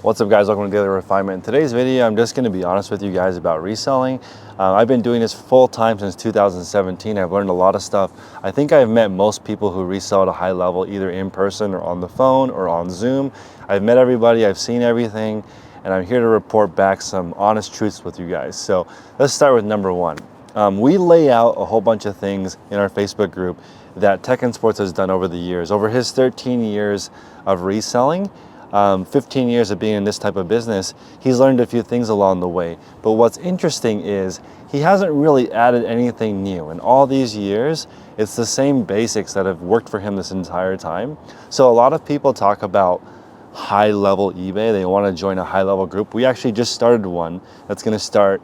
What's up, guys? Welcome to Daily Refinement. In today's video, I'm just going to be honest with you guys about reselling. I've been doing this full time since 2017. I've learned a lot of stuff. I think I've met most people who resell at a high level, either in person or on the phone or on Zoom. I've met everybody, I've seen everything, and I'm here to report back some honest truths with you guys. So let's start with number one. We lay out a whole bunch of things in our Facebook group that Tech and Sports has done over the years. Over his 13 years of reselling, 15 years of being in this type of business, he's learned a few things along the way. But what's interesting is he hasn't really added anything new. In all these years, it's the same basics that have worked for him this entire time. So a lot of people talk about high-level eBay. They want to join a high-level group. We actually just started one that's going to start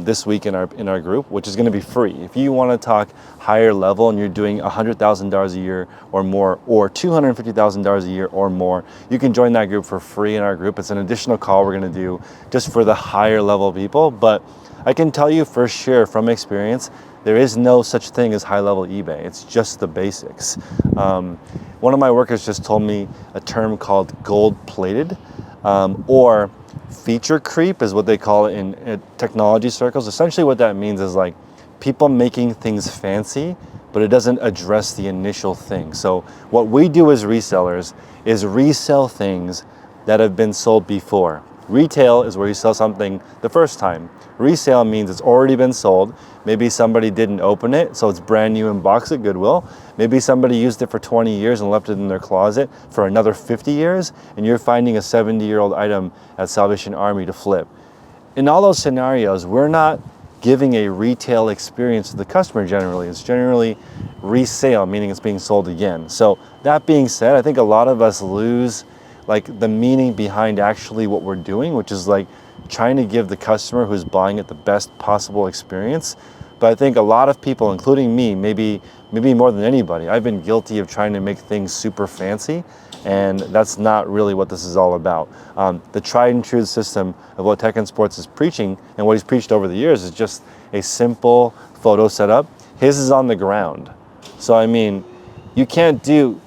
this week in our group, which is going to be free. If you want to talk higher level and you're doing $100,000 a year or more, or $250,000 a year or more, you can join that group for free in our group. It's an additional call we're going to do just for the higher level people. But I can tell you for sure from experience, there is no such thing as high-level eBay. It's just the basics. One of my workers just told me a term called gold-plated, or feature creep is what they call it in technology circles. Essentially what that means is like people making things fancy, but it doesn't address the initial thing. So what we do as resellers is resell things that have been sold before. Retail is where you sell something the first time. Resale means it's already been sold. Maybe somebody didn't open it, so it's brand new in box at Goodwill. Maybe somebody used it for 20 years and left it in their closet for another 50 years, and you're finding a 70-year-old item at Salvation Army to flip. In all those scenarios, we're not giving a retail experience to the customer generally. It's generally resale, meaning it's being sold again. So that being said, I think a lot of us lose like the meaning behind actually what we're doing, which is like trying to give the customer who's buying it the best possible experience. But I think a lot of people, including me, maybe more than anybody, I've been guilty of trying to make things super fancy, and that's not really what this is all about. The tried and true system of what Tech and Sports is preaching and what he's preached over the years is just a simple photo setup. His is on the ground. So I mean, you can't do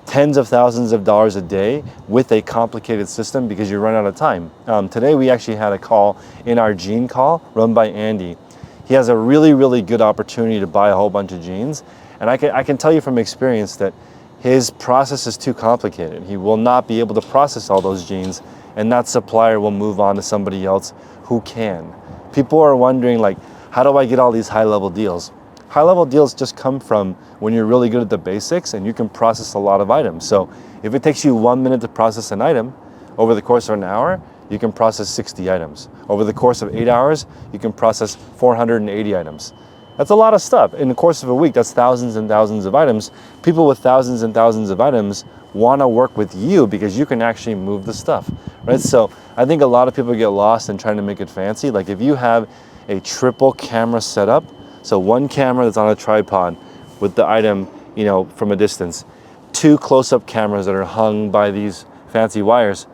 tens of thousands of dollars a day with a complicated system because you run out of time. Today we actually had a call in our jean call run by Andy. He has a really, really good opportunity to buy a whole bunch of jeans, and I can tell you from experience that his process is too complicated. He will not be able to process all those jeans, and that supplier will move on to somebody else who can. People are wondering, like, how do I get all these high-level deals? High-level deals just come from when you're really good at the basics and you can process a lot of items. So if it takes you 1 minute to process an item, over the course of an hour, you can process 60 items. Over the course of 8 hours, you can process 480 items. That's a lot of stuff. In the course of a week, that's thousands and thousands of items. People with thousands and thousands of items want to work with you because you can actually move the stuff, right? So I think a lot of people get lost in trying to make it fancy. Like if you have a triple camera setup, so one camera that's on a tripod with the item, you know, from a distance, 2 close-up cameras that are hung by these fancy wires,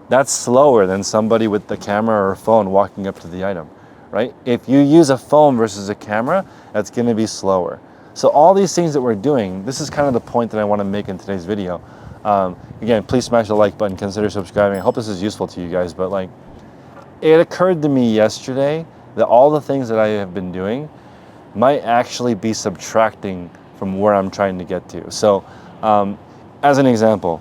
that's slower than somebody with the camera or a phone walking up to the item, right? If you use a phone versus a camera, that's gonna be slower. So all these things that we're doing, this is kind of the point that I wanna make in today's video. Again, please smash the like button, consider subscribing. I hope this is useful to you guys, but like, it occurred to me yesterday that all the things that I have been doing might actually be subtracting from where I'm trying to get to. So as an example,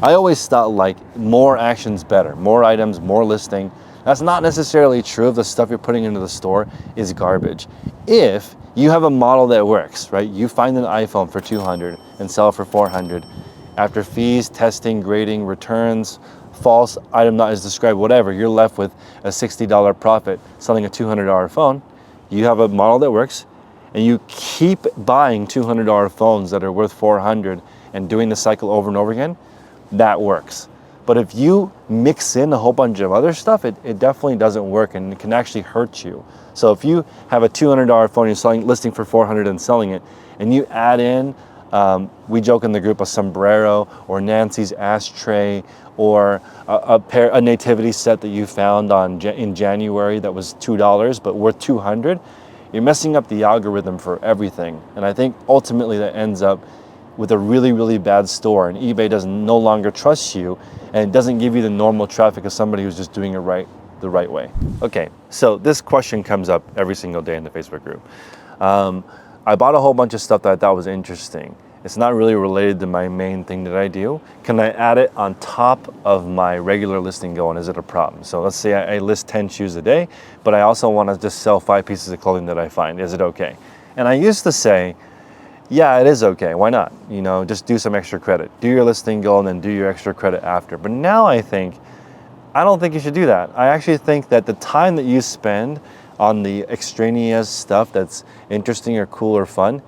I always thought like more action's better, more items, more listing. That's not necessarily true if the stuff you're putting into the store is garbage. If you have a model that works, right? You find an iPhone for $200 and sell it for $400. After fees, testing, grading, returns, false item not as described, whatever, you're left with a $60 profit selling a $200 phone. You have a model that works, and you keep buying $200 phones that are worth $400 and doing the cycle over and over again, that works. But if you mix in a whole bunch of other stuff, it definitely doesn't work, and it can actually hurt you. So if you have a $200 phone, you're listing for $400 and selling it, and you add in, we joke in the group, a sombrero or Nancy's ashtray or a nativity set that you found in January that was $2 but worth $200, you're messing up the algorithm for everything. And I think ultimately that ends up with a really, really bad store and eBay doesn't no longer trust you and doesn't give you the normal traffic of somebody who's just doing it the right way. Okay, so this question comes up every single day in the Facebook group. I bought a whole bunch of stuff that I thought was interesting. It's not really related to my main thing that I do. Can I add it on top of my regular listing goal, and is it a problem? So let's say I list 10 shoes a day, but I also want to just sell 5 pieces of clothing that I find. Is it okay? And I used to say, yeah, it is okay. Why not? You know, just do some extra credit. Do your listing goal and then do your extra credit after. But now I don't think you should do that. I actually think that the time that you spend on the extraneous stuff that's interesting or cool or fun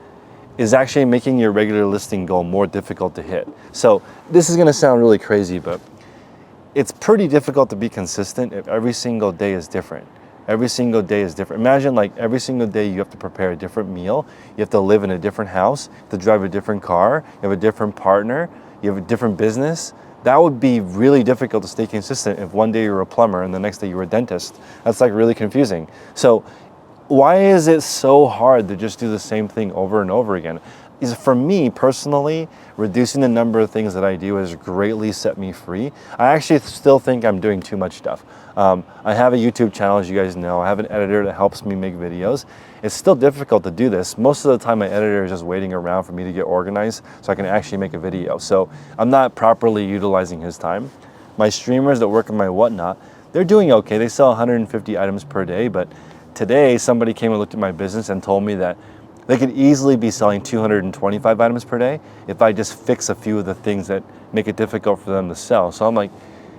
is actually making your regular listing goal more difficult to hit. So this is gonna sound really crazy, but it's pretty difficult to be consistent if every single day is different. Every single day is different. Imagine like every single day you have to prepare a different meal, you have to live in a different house, you have to drive a different car, you have a different partner, you have a different business. That would be really difficult to stay consistent if one day you're a plumber and the next day you're a dentist. That's like really confusing. So why is it so hard to just do the same thing over and over again? Is for me personally, reducing the number of things that I do has greatly set me free. I actually still think I'm doing too much stuff. I have a YouTube channel, as you guys know. I have an editor that helps me make videos. It's still difficult to do this. Most of the time, my editor is just waiting around for me to get organized so I can actually make a video. So I'm not properly utilizing his time. My streamers that work in my whatnot, they're doing okay. They sell 150 items per day, but today somebody came and looked at my business and told me that they could easily be selling 225 items per day if I just fix a few of the things that make it difficult for them to sell. So I'm like,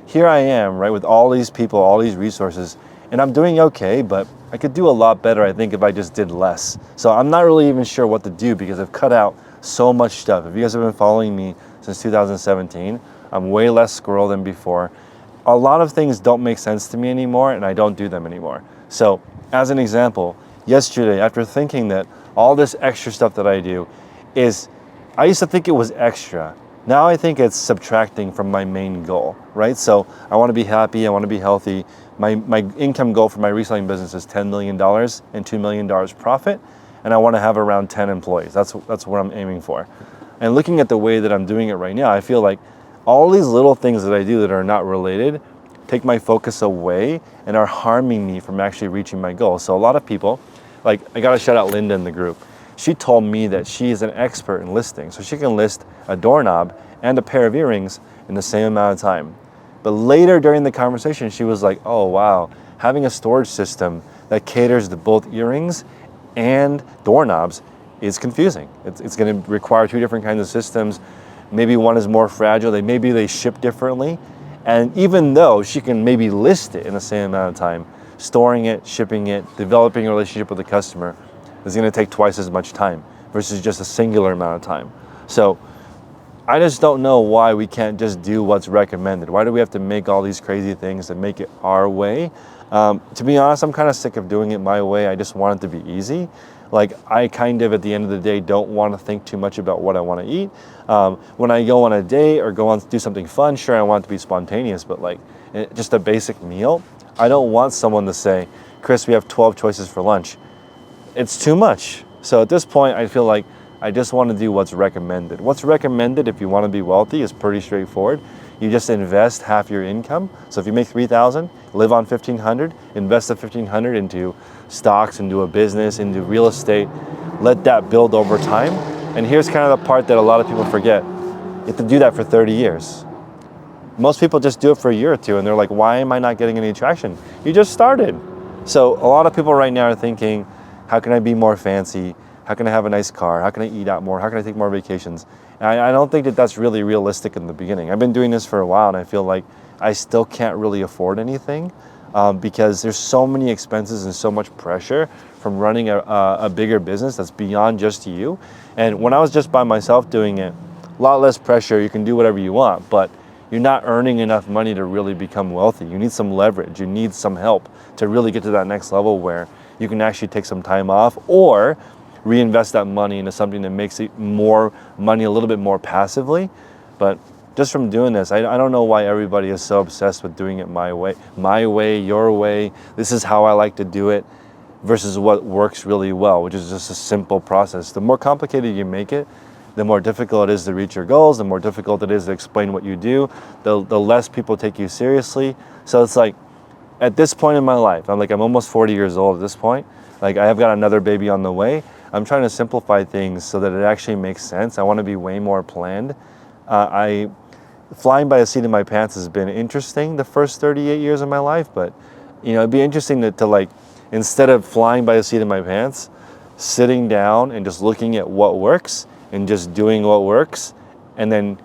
here I am, right, with all these people, all these resources, and I'm doing okay, but I could do a lot better, I think, if I just did less. So I'm not really even sure what to do because I've cut out so much stuff. If you guys have been following me since 2017, I'm way less squirrel than before. A lot of things don't make sense to me anymore, and I don't do them anymore. So as an example, yesterday, after thinking that all this extra stuff that I do I used to think it was extra. Now I think it's subtracting from my main goal, right? So I want to be happy, I want to be healthy. My income goal for my reselling business is $10 million and $2 million profit, and I want to have around 10 employees. That's what I'm aiming for. And looking at the way that I'm doing it right now, I feel like all these little things that I do that are not related take my focus away and are harming me from actually reaching my goal. So a lot of people, like I gotta shout out Linda in the group. She told me that she is an expert in listing. So she can list a doorknob and a pair of earrings in the same amount of time. But later during the conversation, she was like, oh wow, having a storage system that caters to both earrings and doorknobs is confusing. It's gonna require 2 different kinds of systems. Maybe one is more fragile, maybe they ship differently. And even though she can maybe list it in the same amount of time, storing it, shipping it, developing a relationship with the customer is going to take twice as much time versus just a singular amount of time. So I just don't know why we can't just do what's recommended. Why do we have to make all these crazy things that make it our way? To be honest, I'm kind of sick of doing it my way. I just want it to be easy. Like I kind of at the end of the day don't want to think too much about what I want to eat. When I go on a date or go on to do something fun, sure, I want it to be spontaneous, but like just a basic meal, I don't want someone to say, Chris, we have 12 choices for lunch. It's too much. So at this point, I feel like I just want to do what's recommended. What's recommended if you want to be wealthy is pretty straightforward. You just invest half your income. So if you make $3,000, live on $1,500, invest the $1,500 into stocks, into a business, into real estate. Let that build over time. And here's kind of the part that a lot of people forget. You have to do that for 30 years. Most people just do it for a year or two and they're like, why am I not getting any traction? You just started. So a lot of people right now are thinking, how can I be more fancy? How can I have a nice car? How can I eat out more? How can I take more vacations? And I don't think that that's really realistic in the beginning. I've been doing this for a while and I feel like I still can't really afford anything because there's so many expenses and so much pressure from running a bigger business that's beyond just you. And when I was just by myself doing it, a lot less pressure, you can do whatever you want, but you're not earning enough money to really become wealthy. You need some leverage, you need some help to really get to that next level where you can actually take some time off or reinvest that money into something that makes it more money a little bit more passively. But just from doing this, I don't know why everybody is so obsessed with doing it my way, your way. This is how I like to do it versus what works really well, which is just a simple process. The more complicated you make it, the more difficult it is to reach your goals, the more difficult it is to explain what you do, the less people take you seriously. So it's like, at this point in my life, I'm almost 40 years old at this point. Like, I have got another baby on the way. I'm trying to simplify things so that it actually makes sense. I want to be way more planned. Flying by the seat of my pants has been interesting the first 38 years of my life, but it'd be interesting to like, instead of flying by the seat of my pants, sitting down and just looking at what works and just doing what works. And then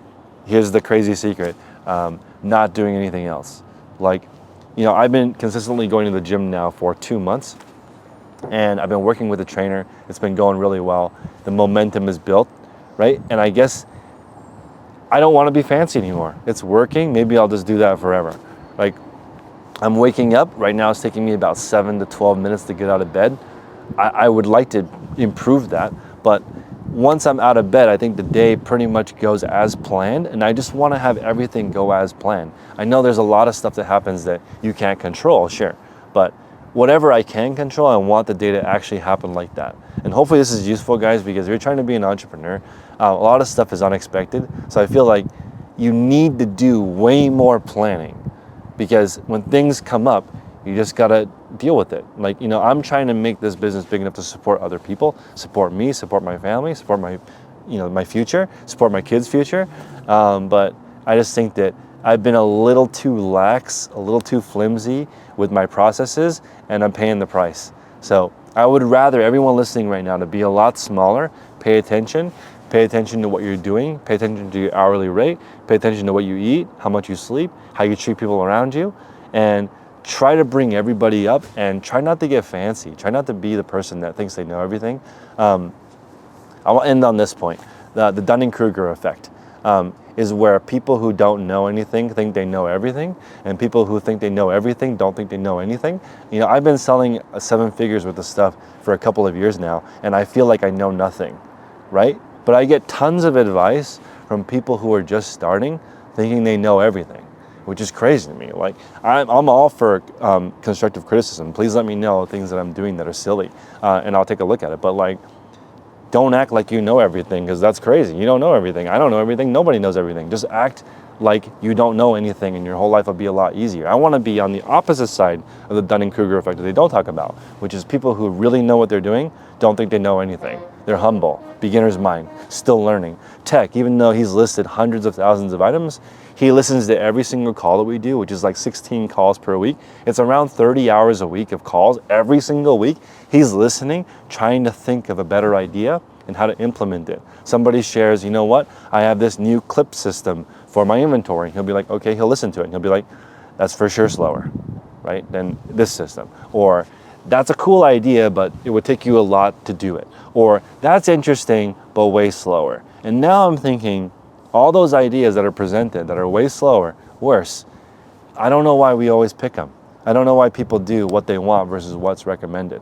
here's the crazy secret, not doing anything else. Like, I've been consistently going to the gym now for 2 months, and I've been working with a trainer. It's been going really well. The momentum is built, right? And I guess I don't want to be fancy anymore. It's working. Maybe I'll just do that forever. Like, I'm waking up right now. It's taking me about 7 to 12 minutes to get out of bed. I would like to improve that, but once I'm out of bed, I think the day pretty much goes as planned, and I just want to have everything go as planned. I know there's a lot of stuff that happens that you can't control, sure, but whatever I can control, I want the day to actually happen like that. And hopefully this is useful, guys, because if you're trying to be an entrepreneur, a lot of stuff is unexpected. So I feel like you need to do way more planning, because when things come up, you just gotta deal with it. Like, I'm trying to make this business big enough to support other people, support me, support my family, support my, my future, support my kids' future. But I just think that I've been a little too lax, a little too flimsy with my processes, and I'm paying the price. So I would rather everyone listening right now to be a lot smaller, pay attention to what you're doing, pay attention to your hourly rate, pay attention to what you eat, how much you sleep, how you treat people around you, and try to bring everybody up, and try not to get fancy. Try not to be the person that thinks they know everything. I'll end on this point. The Dunning-Kruger effect is where people who don't know anything think they know everything, and people who think they know everything don't think they know anything. I've been selling 7 figures worth of stuff for a couple of years now, and I feel like I know nothing, right? But I get tons of advice from people who are just starting, thinking they know everything, which is crazy to me. Like, I'm all for constructive criticism. Please let me know things that I'm doing that are silly, and I'll take a look at it. But like, don't act like you know everything, because that's crazy. You don't know everything. I don't know everything. Nobody knows everything. Just act like you don't know anything, and your whole life will be a lot easier. I want to be on the opposite side of the Dunning-Kruger effect that they don't talk about, which is people who really know what they're doing don't think they know anything. They're humble, beginner's mind, still learning. Tech, even though he's listed hundreds of thousands of items, he listens to every single call that we do, which is like 16 calls per week. It's around 30 hours a week of calls every single week. He's listening, trying to think of a better idea and how to implement it. Somebody shares, you know what, I have this new clip system for my inventory. He'll be like, okay, he'll listen to it. And he'll be like, that's for sure slower, right, than this system. Or that's a cool idea, but it would take you a lot to do it. Or that's interesting, but way slower. And now I'm thinking, all those ideas that are presented that are way slower, worse, I don't know why we always pick them. I don't know why people do what they want versus what's recommended.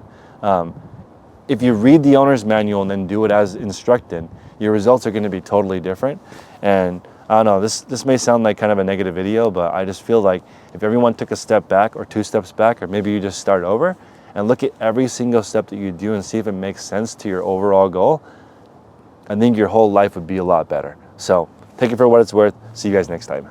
If you read the owner's manual and then do it as instructed, your results are going to be totally different. And I don't know, this may sound like kind of a negative video, but I just feel like if everyone took a step back or 2 steps back, or maybe you just start over and look at every single step that you do and see if it makes sense to your overall goal, I think your whole life would be a lot better. So take it for what it's worth. See you guys next time.